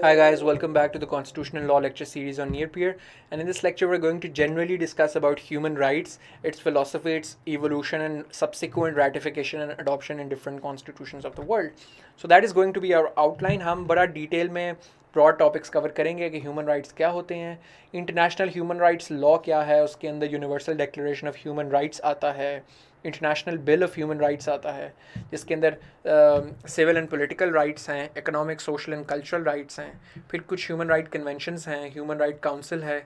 Hi guys, welcome back to the Constitutional Law lecture series on Near Peer. And in this lecture, we're going to generally discuss about human rights, its philosophy, its evolution, and subsequent ratification and adoption in different constitutions of the world. So that is going to be our outline. हम बड़ा detail में broad topics cover करेंगे कि human rights क्या होते हैं, international human rights law क्या है, उसके अंदर universal declaration of human rights आता है, international bill of human rights आता है जिसके अंदर सिविल एंड पॉलिटिकल राइट्स हैं, economic, social and cultural rights हैं, फिर कुछ ह्यूमन राइट कन्वेंशंस हैं, ह्यूमन राइट काउंसिल है,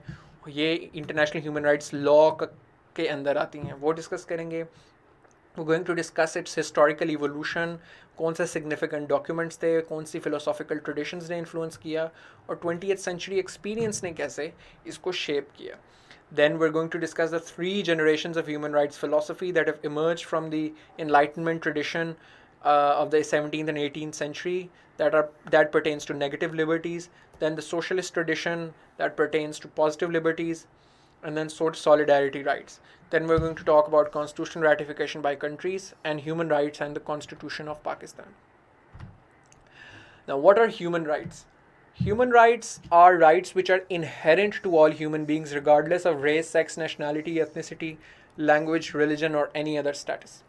ये इंटरनेशनल ह्यूमन राइट्स लॉ के अंदर आती हैं, वो डिस्कस करेंगे. We're going to discuss its historical evolution, कौन से significant documents थे, कौन सी philosophical traditions ने influence किया और 20th century experience ने कैसे इसको shape किया. Then we're going to discuss the three generations of human rights philosophy that have emerged from the Enlightenment tradition of the 17th and 18th century that pertains to negative liberties, then the socialist tradition that pertains to positive liberties, and then solidarity rights. Then we're going to talk about constitutional ratification by countries and human rights and the Constitution of Pakistan. Now, what are human rights? Human rights are rights which are inherent to all human beings regardless of race, sex, nationality, ethnicity, language, religion or any other status.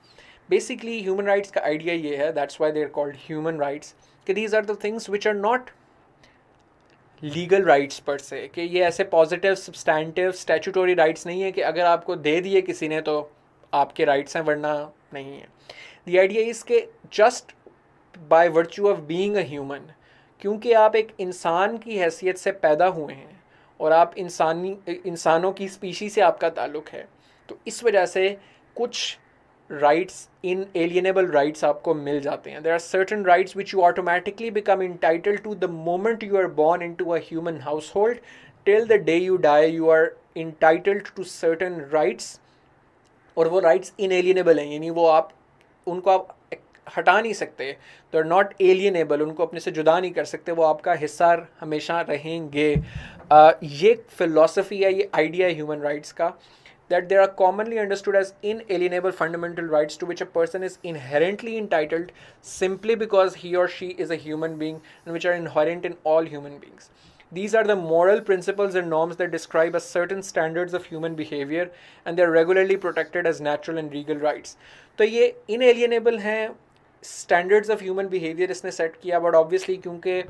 Basically, human rights का idea ये है, that's why they're called human rights, कि these are the things which are not legal rights पर से, कि ये ऐसे positive substantive स्टैचुटोरी rights नहीं है कि अगर आपको दे दिए किसी ने तो आपके राइट्स हैं, वरना नहीं है. द आइडिया इज़ के just by virtue of being a human, क्योंकि आप एक इंसान की हैसियत से पैदा हुए हैं और आप इंसानों की स्पीशी से आपका ताल्लुक़ है, तो इस वजह से कुछ राइट्स, inalienable राइट्स आपको मिल जाते हैं. There are certain rights which you automatically become entitled to the moment you are born into a human household. Till the day you die, you are entitled to certain rights, और वो rights inalienable हैं, यानी वो आप उनको आप हटा नहीं सकते. They are not alienable, उनको अपने से जुदा नहीं कर सकते, वो आपका हिस्सा हमेशा रहेंगे. ये philosophy है, ये idea है human rights का, that they are commonly understood as inalienable fundamental rights to which a person is inherently entitled simply because he or she is a human being and which are inherent in all human beings. These are the moral principles and norms that describe a certain standards of human behavior and they are regularly protected as natural and legal rights. तो ये inalienable हैं, standards of human behavior इसने set किया, but obviously क्योंकि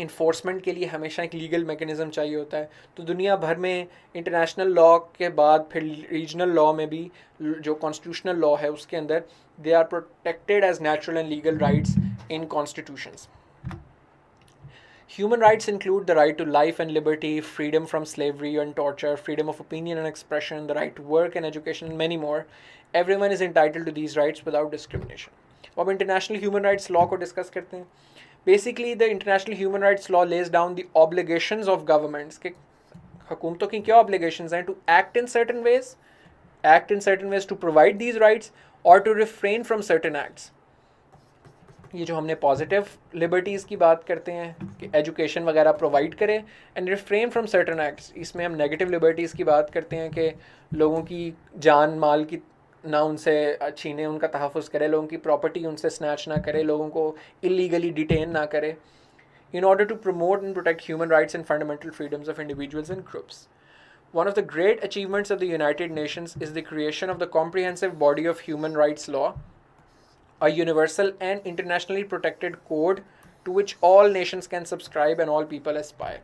enforcement के लिए हमेशा एक लीगल मैकेनिज़्म चाहिए होता है, तो दुनिया भर में इंटरनेशनल लॉ के बाद फिर रीजनल लॉ में भी जो कॉन्स्टिट्यूशनल लॉ है उसके अंदर they are protected as natural and legal rights in constitutions. Human rights include the right to life and liberty, freedom from slavery and torture, freedom of opinion and expression, the right to work and education, and many more. Everyone is entitled to these rights without discrimination. अब international human rights law को discuss करते हैं. Basically the international human rights law lays down the obligations of governments, के हुकूमतों की क्या obligations हैं, to act in certain ways to provide these rights और to refrain from certain acts. ये जो हमने पॉजिटिव लिबर्टीज़ की बात करते हैं कि एजुकेशन वगैरह प्रोवाइड करें and refrain from certain acts, इसमें हम नेगेटिव लिबर्टीज़ की बात करते हैं कि लोगों की जान माल की ना उनसे छीने, उनका तहफ़्फ़ुज़ करे, लोगों की प्रॉपर्टी उनसे स्नैच ना करे, लोगों को इलीगली डिटेन ना करे, in order to promote and protect human rights and fundamental freedoms of individuals and groups. One of the great achievements of the United Nations is the creation of the comprehensive body of human rights law, a universal and internationally protected code to which all nations can subscribe and all people aspire.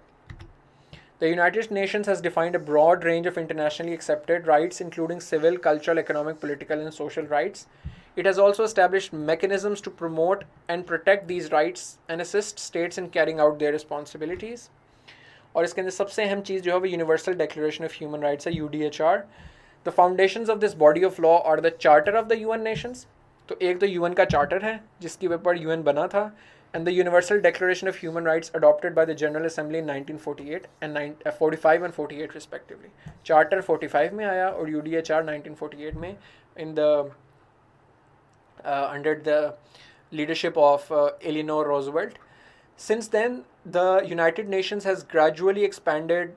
The United Nations has defined a broad range of internationally accepted rights, including civil, cultural, economic, political, and social rights. It has also established mechanisms to promote and protect these rights and assist states in carrying out their responsibilities. और इसके अंदर सबसे अहम चीज़ जो है वो universal declaration of human rights है, UDHR. The foundations of this body of law are the charter of the UN nations. तो एक तो UN का चार्टर है जिसकी ऊपर UN बना था, and the Universal Declaration of Human Rights adopted by the General Assembly in 1948 and 45 and 48 respectively. Charter 45 में आया और UDHR 1948 में in the under the leadership of Eleanor Roosevelt. Since then, the United Nations has gradually expanded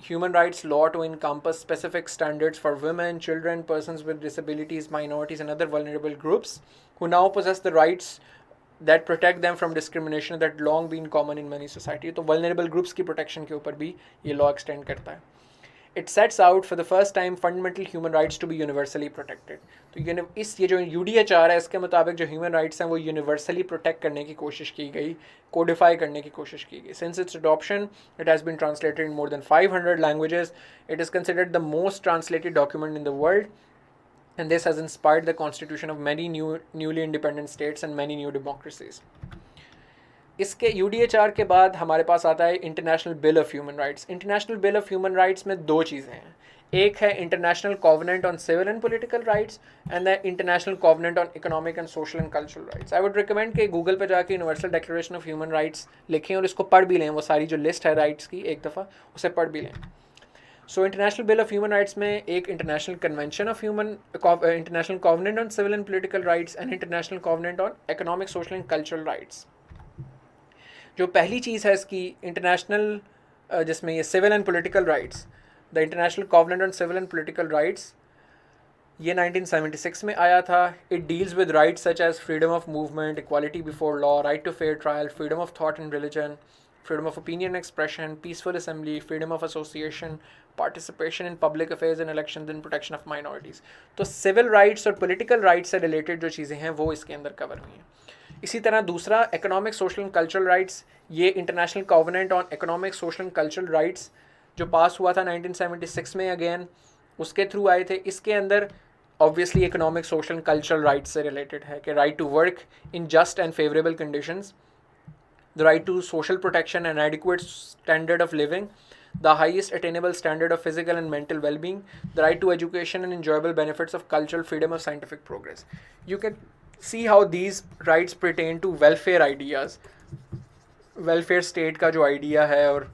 human rights law to encompass specific standards for women, children, persons with disabilities, minorities, and other vulnerable groups who now possess the rights that protect them from discrimination that long been common in many society. तो vulnerable groups की protection के ऊपर भी ये law extend करता है. It sets out for the first time fundamental human rights to be universally protected. तो ये जो UDHR है इसके मुताबिक जो human rights हैं वो universally protect करने की कोशिश की गई, codify करने की कोशिश की गई. Since its adoption, it has been translated in more than 500 languages. It is considered the most translated document in the world, and this has inspired the constitution of many newly independent states and many new democracies. इसके UDHR के बाद हमारे पास आता है international bill of human rights. International bill of human rights में दो चीज़ें हैं. एक है international covenant on civil and political rights and the international covenant on economic and social and cultural rights. I would recommend कि Google पे जाके universal declaration of human rights लिखें और इसको पढ़ भी लें. वो सारी जो लिस्ट है राइट्स की एक दफ़ा उसे पढ़ भी लें. So international bill of human rights में एक international convention of international covenant on civil and political rights and international covenant on economic social and cultural rights. जो पहली चीज़ है इसकी इंटरनेशनल जिसमें ये civil and political rights, the international covenant on civil and political rights, ये 1976 में आया था. It deals with rights such as freedom of movement, equality before law, right to fair trial, freedom of thought and religion, freedom of opinion and expression, peaceful assembly, freedom of association, participation in public affairs and elections, and protection of minorities. तो civil rights और political rights से related जो चीज़ें हैं वो इसके अंदर cover हुई हैं. इसी तरह दूसरा economic, social and cultural rights, ये international covenant on economic, social and cultural rights जो पास हुआ था 1976 में अगेन उसके थ्रू आए थे. इसके अंदर obviously economic, social and cultural rights से related है कि right to work in just and favorable conditions, the right to social protection and adequate standard of living, the highest attainable standard of physical and mental well-being, the right to education and enjoyable benefits of cultural freedom or scientific progress. You can see how these rights pertain to welfare ideas, welfare state का जो idea है और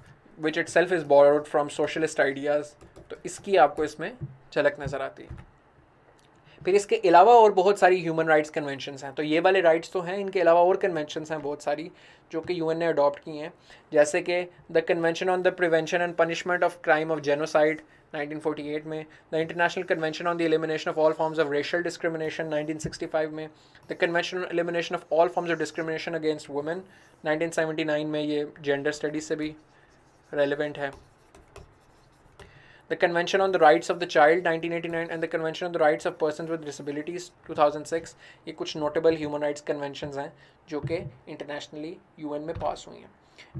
which itself is borrowed from socialist ideas. तो इसकी आपको इसमें झलक नज़र आती है. फिर इसके अलावा और बहुत सारी ह्यूमन राइट्स कन्वेंशंस हैं. तो ये वाले राइट्स तो हैं, इनके अलावा और कन्वेंशंस हैं बहुत सारी जो कि यूएन ने अडॉप्ट की हैं, जैसे कि the convention on the prevention and punishment of crime of genocide 1948 में, the international convention on the elimination of all forms of racial discrimination 1965 में, the convention on elimination of all forms of discrimination against women 1979 में, ये gender studies से भी relevant है. The Convention on the Rights of the Child 1989 and the Convention on the Rights of Persons with Disabilities 2006, ये कुछ notable human rights conventions हैं जो कि internationally UN में पास हुई हैं.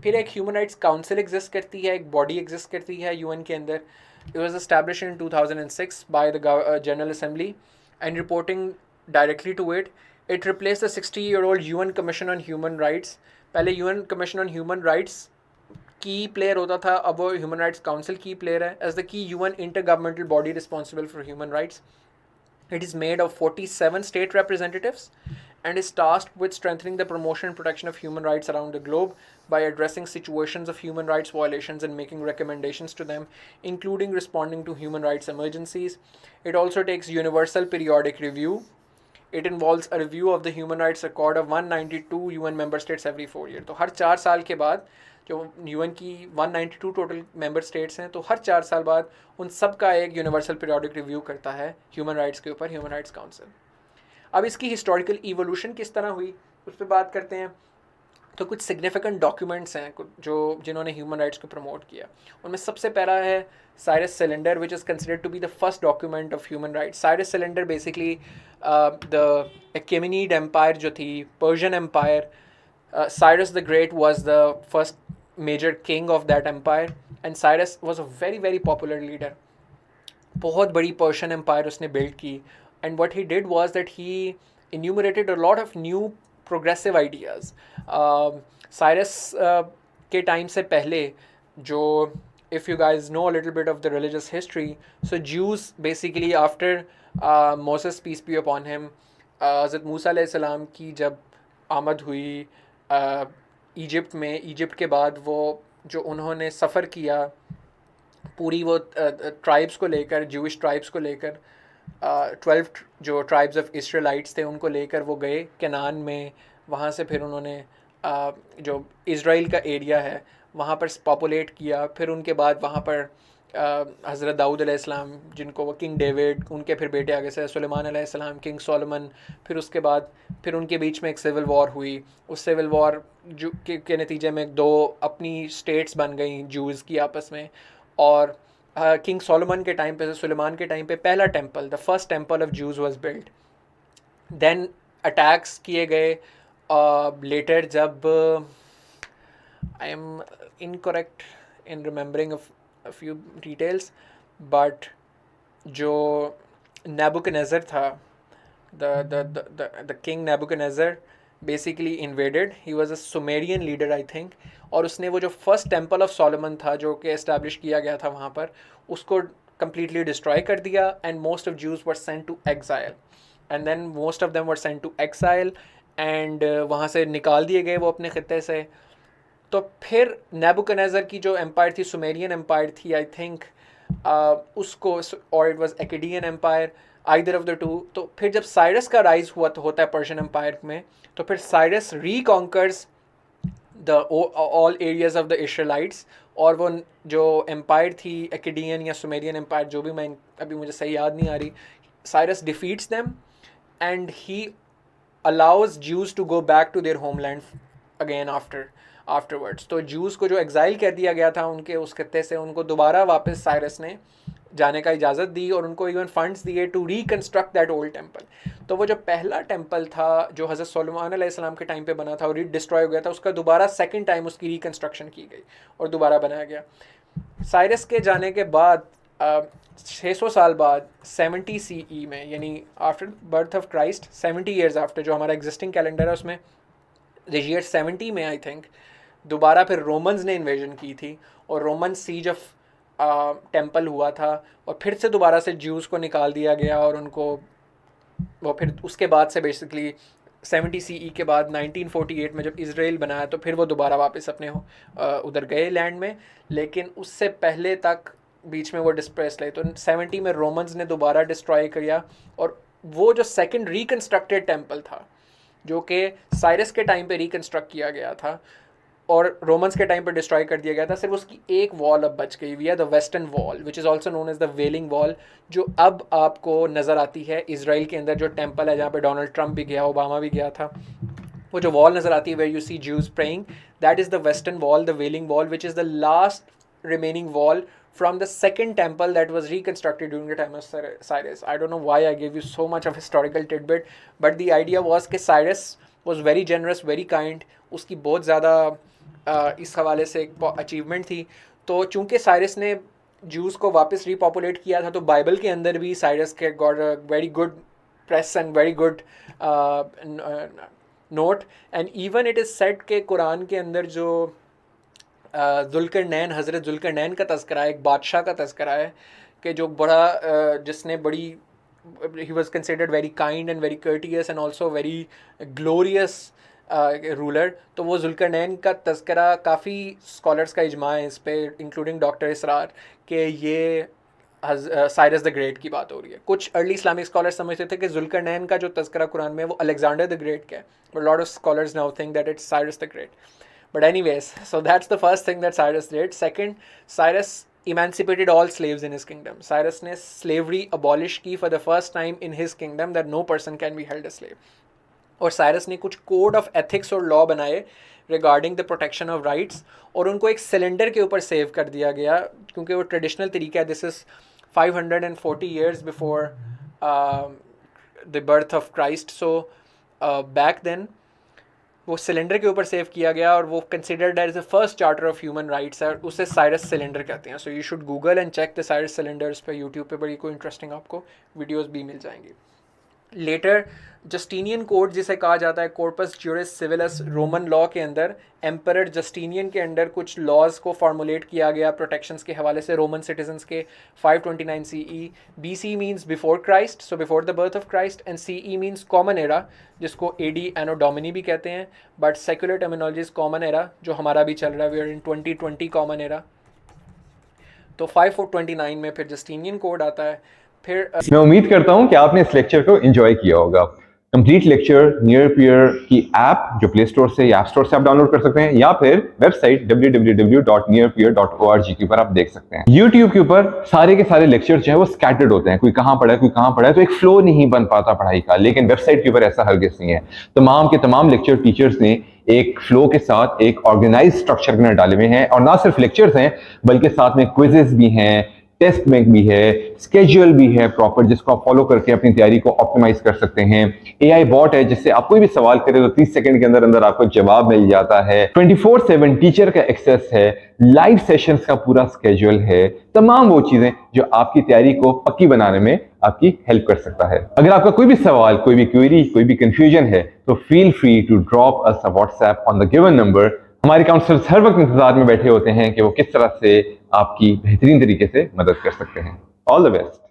फिर एक human rights council exist करती है, एक body exist करती है UN के अंदर. It was established in 2006 by the General Assembly and reporting directly to it. It replaced the 60-year-old UN Commission on Human Rights. पहले UN Commission on Human Rights की player होता था, अब वो ह्यूमन राइट्स काउंसिल की player है as the key UN intergovernmental body responsible for human rights. It is made of 47 state representatives and is tasked with strengthening the promotion and protection of human rights around the globe by addressing situations of human rights violations and making recommendations to them, including responding to human rights emergencies. It also takes universal periodic review. It involves a review of the human rights record of 192 UN member states every 4 years. तो हर 4 साल के बाद जो UN की 192 total member states हैं, तो हर 4 साल बाद उन सब का एक यूनिवर्सल पीरियोडिक रिव्यू करता है ह्यूमन राइट्स के ऊपर ह्यूमन राइट्स काउंसिल. अब इसकी हिस्टोरिकल इवोल्यूशन किस तरह हुई उस पर बात करते हैं. तो कुछ सिग्निफिकेंट डॉक्यूमेंट्स हैं जो जिन्होंने ह्यूमन राइट्स को प्रमोट किया. उनमें सबसे पहला है Cyrus cylinder, which is considered to be the first document of human rights. Cyrus cylinder basically the Achaemenid empire जो थी, Persian empire, Cyrus the Great was the first major king of that empire and Cyrus was a very very popular leader. बहुत बड़ी Persian empire उसने build की and what he did was that he enumerated a lot of new progressive ideas. Cyrus के time से पहले जो if you guys know a little bit of the religious history, so Jews basically after Moses peace be upon him, हज़रत मूसा अलैहि सलाम की जब आमद हुई इजिप्ट में, इजिप्ट के बाद वो जो उन्होंने सफ़र किया पूरी वो ट्राइब्स को लेकर, ज्यूइश ट्राइब्स को लेकर, 12 जो ट्राइब्स ऑफ इसराइलाइट्स थे उनको लेकर वो गए कनान में. वहाँ से फिर उन्होंने जो इज़राइल का एरिया है वहाँ पर पॉपुलेट किया. फिर उनके बाद वहाँ पर हज़रत दाऊद अलैहिस्सलाम, जिनको वो किंग डेविड, उनके फिर बेटे आगे से सुलेमान अलैहिस्सलाम, किंग सोलोमन, फिर उसके बाद फिर उनके बीच में एक सिविल वॉर हुई। उस सिविल वॉर जो के नतीजे में दो अपनी स्टेट्स बन गई जूज़ की आपस में। और किंग सोलोमन के टाइम पे, सुलेमान के टाइम पे पहला temple, the first temple of Jews was built. Then attacks किए गए लेटर, जब I am incorrect in remembering a few details, but जो नेबुकदनेस्सर था, the king Nebuchadnezzar basically invaded. He was a Sumerian leader I think, और उसने वो जो first temple of Solomon था जो कि एस्टैब्लिश किया गया था वहाँ पर, उसको completely destroy कर दिया, and most of Jews were sent to exile, and then most of them were sent to exile, and वहाँ से निकाल दिए गए वो अपने खित्ते से। तो फिर नेबुकदनेस्सर की जो एम्पायर थी, सुमेरियन एम्पायर थी आई थिंक, उसको, और it was Akkadian empire, either of the two. तो फिर जब साइरस का राइज होता है पर्शियन एम्पायर में, तो फिर Cyrus reconquers the all areas of the Israelites, और वो जो एम्पायर थी एक्केडियन या सुमेरियन एम्पायर, जो भी, मैं अभी मुझे सही याद नहीं आ रही, Cyrus defeats them and he allows Jews to go back to their homeland again afterwards. तो जूस को जो एग्जाइल कर दिया गया था उनके उस खत्ते से, उनको दोबारा वापस साइरस ने जाने का इजाज़त दी, और उनको इवन फंड्स दिए to reconstruct that old temple. तो वो जो पहला टेम्पल था जो हज़रत सुलेमान अलैहिस्सलाम के टाइम पे बना था और डिस्ट्रॉय हो गया था, उसका दोबारा सेकंड टाइम उसकी रिकन्स्ट्रक्शन की गई और दोबारा बनाया गया। साइरस के जाने के बाद 600 साल बाद 70 CE में, यानी after birth of Christ 70 years after, जो हमारा एग्जिस्टिंग कैलेंडर है उसमें द ईयर 70 में आई थिंक दोबारा फिर रोमन्स ने इन्वेजन की थी, और रोमन सीज ऑफ टेम्पल हुआ था, और फिर से दोबारा से ज्यूज़ को निकाल दिया गया, और उनको वो फिर उसके बाद से बेसिकली 70 CE के बाद 1948 में जब इसराइल बनाया, तो फिर वो दोबारा वापस अपने उधर गए लैंड में। लेकिन उससे पहले तक बीच में वो डिस्प्रेस रहे। तो 70 में रोमन्स ने दोबारा डिस्ट्रॉय किया, और वो जो सेकंड रिकन्स्ट्रक्टेड टेम्पल था जो कि साइरस के टाइम पे रिकन्स्ट्रक्ट किया गया था और रोमन्स के टाइम पे डिस्ट्रॉय कर दिया गया था, सिर्फ उसकी एक वॉल अब बच गई हुई है, the western wall, which is also known as the wailing wall, जो अब आपको नज़र आती है इसराइल के अंदर। जो टेम्पल है जहाँ पे डोनाल्ड ट्रंप भी गया, ओबामा भी गया था, वो जो वॉल नज़र आती है where you see Jews praying, that is the western wall, the wailing wall, which is the last remaining wall from the second temple that was reconstructed during the time of Cyrus. I don't know why I gave you so much of historical tidbit, but the idea was कि Cyrus was very generous, very kind. उसकी बहुत ज़्यादा इस हवाले से एक achievement थी। तो चूँकि साइरस ने जूस को वापस रिपॉपुलेट किया था, तो बाइबल के अंदर भी साइरस के got a very good press and very good note, and even it is set के कुरान के अंदर जो जुल्करनैन, हज़रत जुल्करनैन का तज़करा है, एक बादशाह का तज़करा है कि जो बड़ा जिसने बड़ी, he was considered very kind and very courteous and also very glorious ruler. तो वो जुल्करनैन का तज़करा, काफ़ी स्कॉलर्स का इजमा है इस पर, इंक्लूडिंग डॉक्टर इसरार, कि ये साइरस द ग्रेट की बात हो रही है। कुछ अर्ली इस्लामिक स्कॉलर्स समझते थे कि जुल्करनैन का जो तज़करा कुरान में वो अलेक्जेंडर द ग्रेट का है, but lot of scholars now think that it's Cyrus the great. But anyways, so that's the first thing that Cyrus did. Second, Cyrus emancipated all slaves in his kingdom. Cyrus ने slavery abolish की for the first time in his kingdom, that no person can be held a slave. और Cyrus ने कुछ code of ethics और law बनाए regarding the protection of rights, और उनको एक सिलेंडर के ऊपर सेव कर दिया गया, क्योंकि वो ट्रेडिशनल तरीका है. This is 540 years before the birth of Christ. So back then वो सिलेंडर के ऊपर सेव किया गया, और वो considered as the first charter of human rights है, उसे साइरस सिलेंडर कहते हैं. So you should Google and check the Cyrus cylinders पे. यूट्यूब पे बड़ी कोई इंटरेस्टिंग आपको वीडियोस भी मिल जाएंगी. लेटर जस्टिनियन कोड जिसे कहा जाता है, कॉर्पस ज्यूरिस सिविलिस, रोमन लॉ के अंदर एम्परर जस्टिनियन के अंडर कुछ लॉज को फार्मूलेट किया गया प्रोटेक्शंस के हवाले से रोमन सिटीजन्स के. 529 CE. BC means before Christ, so before the birth of Christ, and CE means common era, जिसको AD एनो डोमिनी भी कहते हैं, but secular terminology is common era, जो हमारा भी चल रहा है. We are in 2020 common era. तो 529 में फिर जस्टिनियन कोड आता है. फिर मैं उम्मीद करता हूं कि आपने इस लेक्चर को एंजॉय किया होगा. कंप्लीट लेक्चर नियर पियर की ऐप जो प्ले स्टोर से या ऐप स्टोर से आप डाउनलोड कर सकते हैं, या फिर वेबसाइट www.nearpeer.org के ऊपर आप देख सकते हैं। YouTube के ऊपर सारे के सारे लेक्चर जो है वो स्कैटर्ड होते हैं, कोई कहाँ पढ़ा है कोई कहाँ पढ़ा है, तो एक फ्लो नहीं बन पाता पढ़ाई का। लेकिन वेबसाइट के ऊपर ऐसा हरगिज़ नहीं है। तमाम के तमाम लेक्चर टीचर्स ने एक फ्लो के साथ एक ऑर्गेनाइज स्ट्रक्चर के अंदर डाले हुए हैं, और ना सिर्फ लेक्चर्स हैं बल्कि साथ में क्विजेस भी हैं, टेस्ट बैंक भी है, स्केड्यूल भी है प्रॉपर, जिसको आप फॉलो करके अपनी तैयारी को ऑप्टिमाइज कर सकते हैं। एआई बॉट है जिससे आप कोई भी सवाल करें तो 30 सेकंड के अंदर अंदर आपको जवाब मिल जाता है। 24/7 टीचर का एक्सेस है, लाइव सेशंस का पूरा स्केड्यूल है, तमाम वो चीजें जो आपकी तैयारी को पक्की बनाने में आपकी हेल्प कर सकता है। अगर आपका कोई भी सवाल, कोई भी क्वेरी, कोई भी कंफ्यूजन है तो feel free to drop us a WhatsApp on the given number. हमारे काउंसलर्स हर वक्त इंतजार में बैठे होते हैं कि वो किस तरह से आपकी बेहतरीन तरीके से मदद कर सकते हैं। All the best.